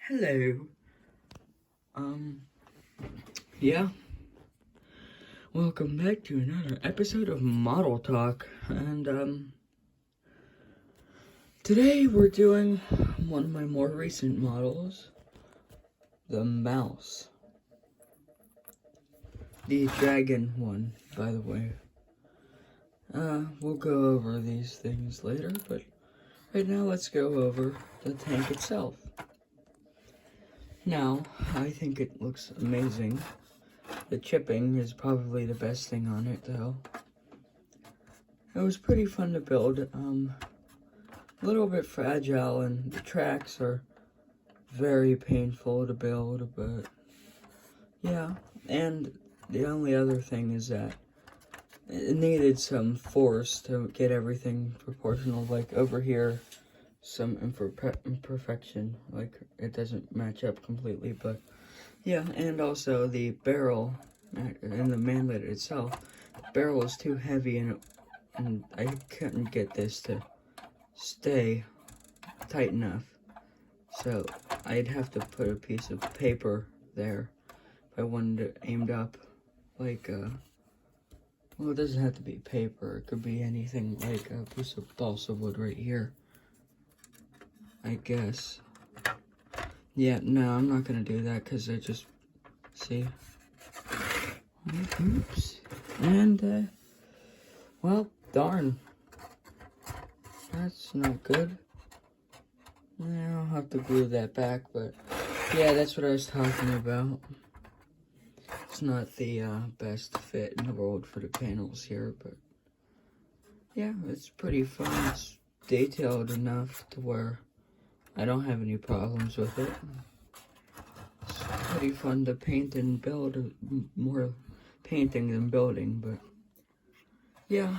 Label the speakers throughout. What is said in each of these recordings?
Speaker 1: Hello. Yeah. Welcome back to another episode of Model Talk. And, today we're doing one of my more recent models, the mouse. The dragon one, by the way. We'll go over these things later, but right now let's go over the tank itself. Now, I think it looks amazing. The chipping is probably the best thing on it, though. It was pretty fun to build, a little bit fragile, and the tracks are very painful to build, but yeah. And the only other thing is that it needed some force to get everything proportional. Like over here, some imperfection, like it doesn't match up completely, but yeah. And also the barrel and the manlet itself, the barrel is too heavy, and I couldn't get this to stay tight enough, so I'd have to put a piece of paper there if I wanted it aimed up, like well, it doesn't have to be paper, it could be anything, like a piece of balsa wood right here, I guess. Yeah, no, I'm not gonna do that because I just, see, oops, and well, darn, that's not good. I'll have to glue that back, but yeah, that's what I was talking about. It's not the best fit in the world for the panels here, but yeah, it's pretty fun. It's detailed enough to where I don't have any problems with it. It's pretty fun to paint and build, more painting than building, but yeah,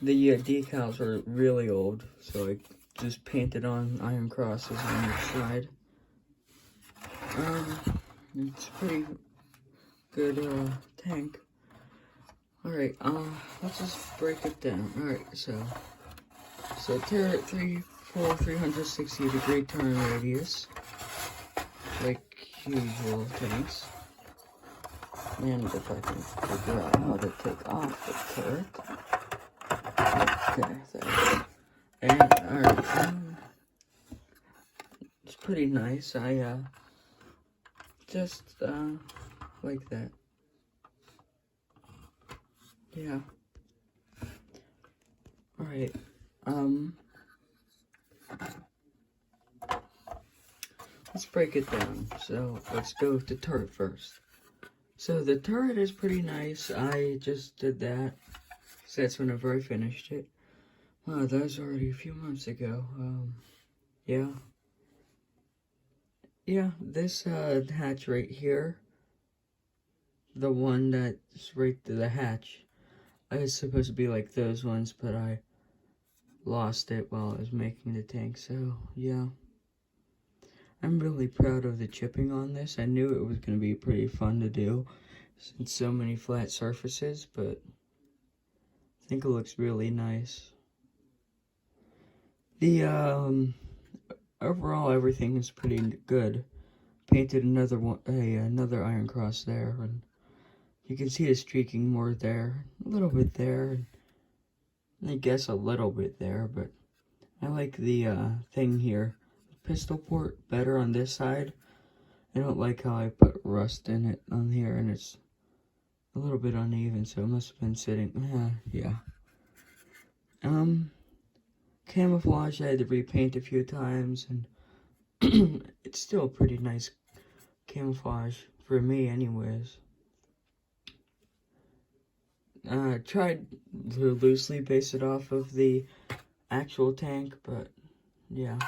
Speaker 1: the decals are really old, so I just painted on iron crosses on each side. It's pretty good tank. Alright, let's just break it down. Alright, so turret 360 degree turn radius, like usual tanks. And if I can figure out how to take off the turret. Okay, there. And, alright, it's pretty nice. I, just, like that. Yeah. Alright, let's break it down. So, let's go with the turret first. So, the turret is pretty nice. I just did that. So that's whenever I finished it. Wow, that was already a few months ago. Yeah. Yeah, this, hatch right here, the one that's right to the hatch, it's supposed to be like those ones, but I lost it while I was making the tank, so yeah. I'm really proud of the chipping on this. I knew it was going to be pretty fun to do, since so many flat surfaces, but I think it looks really nice. The, overall everything is pretty good. Painted another one, another iron cross there, and you can see the streaking more there, a little bit there, I guess a little bit there, but I like the thing here, the pistol port, better on this side. I don't like how I put rust in it on here, and it's a little bit uneven, so it must have been sitting, yeah. Camouflage I had to repaint a few times, and it's still pretty nice camouflage, for me anyways. Tried to loosely base it off of the actual tank, but yeah.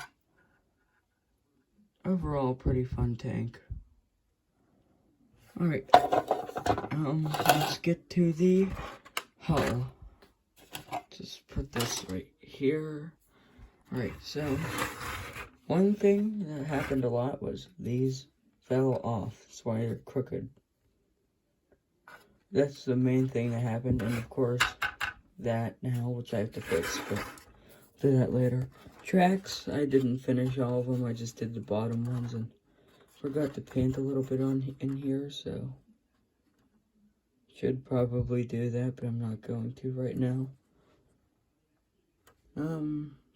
Speaker 1: Overall, pretty fun tank. Alright, let's get to the hull. Just put this right here. Alright, so one thing that happened a lot was these fell off. That's why they're crooked. That's the main thing that happened, and of course, that now, which I have to fix, but I'll do that later. tracks, I didn't finish all of them. I just did the bottom ones and forgot to paint a little bit in here, so should probably do that, but I'm not going to right now.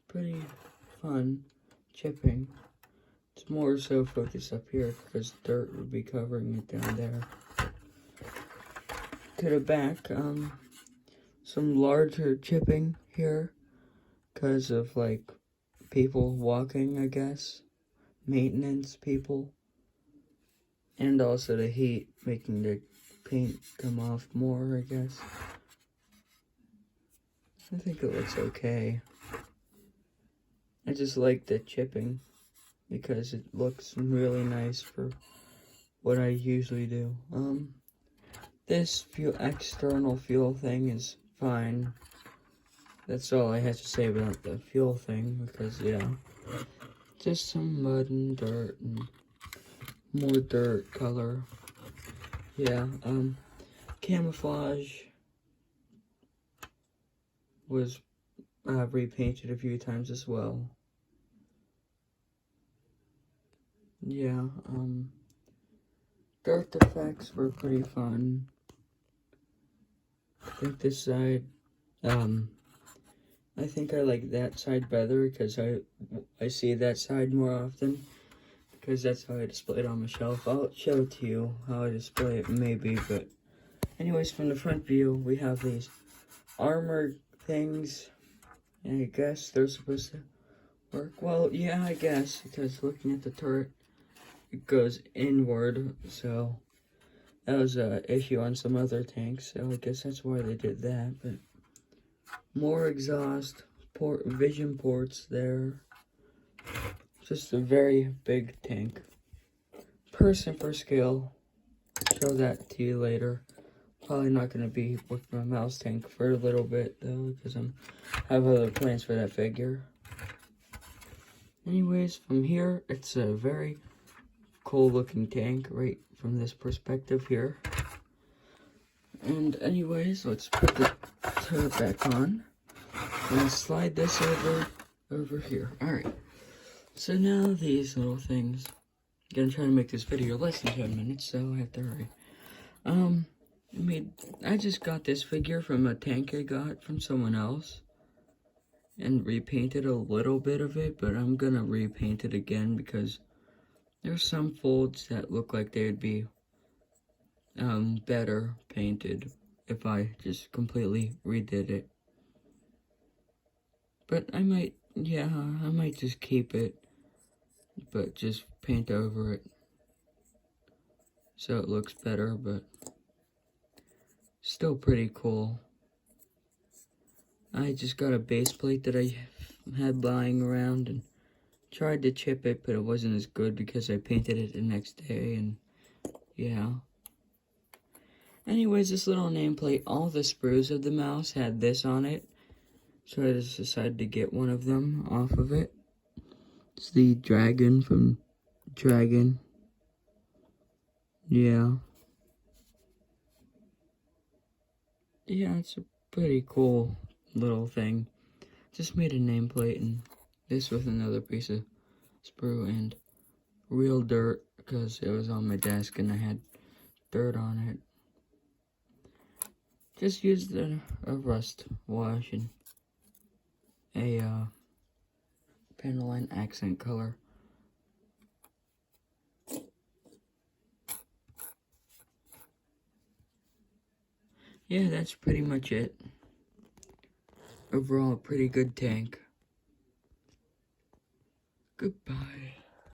Speaker 1: Pretty fun chipping. It's more so focused up here because dirt would be covering it down there. To the back, some larger chipping here because of like people walking, I guess, maintenance people, and also the heat making the paint come off more, I guess. I think it looks okay. I just like the chipping because it looks really nice for what I usually do. This external fuel thing is fine. That's all I have to say about the fuel thing, because yeah, just some mud and dirt and more dirt color. Yeah, camouflage was repainted a few times as well. Yeah, dirt effects were pretty fun. I think this side, I think I like that side better because I see that side more often, because that's how I display it on my shelf. I'll show it to you how I display it maybe, but anyways, from the front view, we have these armored things, and I guess they're supposed to work. Well, yeah, I guess, because looking at the turret, it goes inward, so that was an issue on some other tanks, so I guess that's why they did that. But more exhaust vision ports there. Just a very big tank. Per scale. Show that to you later. Probably not going to be with my mouse tank for a little bit though, because I have other plans for that figure. Anyways, from here, it's a very cool looking tank right from this perspective here. And anyways, let's put the turret back on and slide this over here. Alright, so now these little things. I'm gonna try to make this video less than 10 minutes, so I have to hurry. I just got this figure from a tank I got from someone else and repainted a little bit of it, but I'm gonna repaint it again because there's some folds that look like they'd be better painted if I just completely redid it. But I might just keep it, but just paint over it so it looks better, but still pretty cool. I just got a base plate that I had lying around and tried to chip it, but it wasn't as good because I painted it the next day, and yeah. Anyways, this little nameplate, all the sprues of the mouse had this on it, so I just decided to get one of them off of it. It's the dragon from Dragon. Yeah. Yeah, it's a pretty cool little thing. Just made a nameplate and this with another piece of sprue and real dirt because it was on my desk and I had dirt on it. Just used a rust wash and a Panaline accent color. Yeah, that's pretty much it. Overall, a pretty good tank. Goodbye.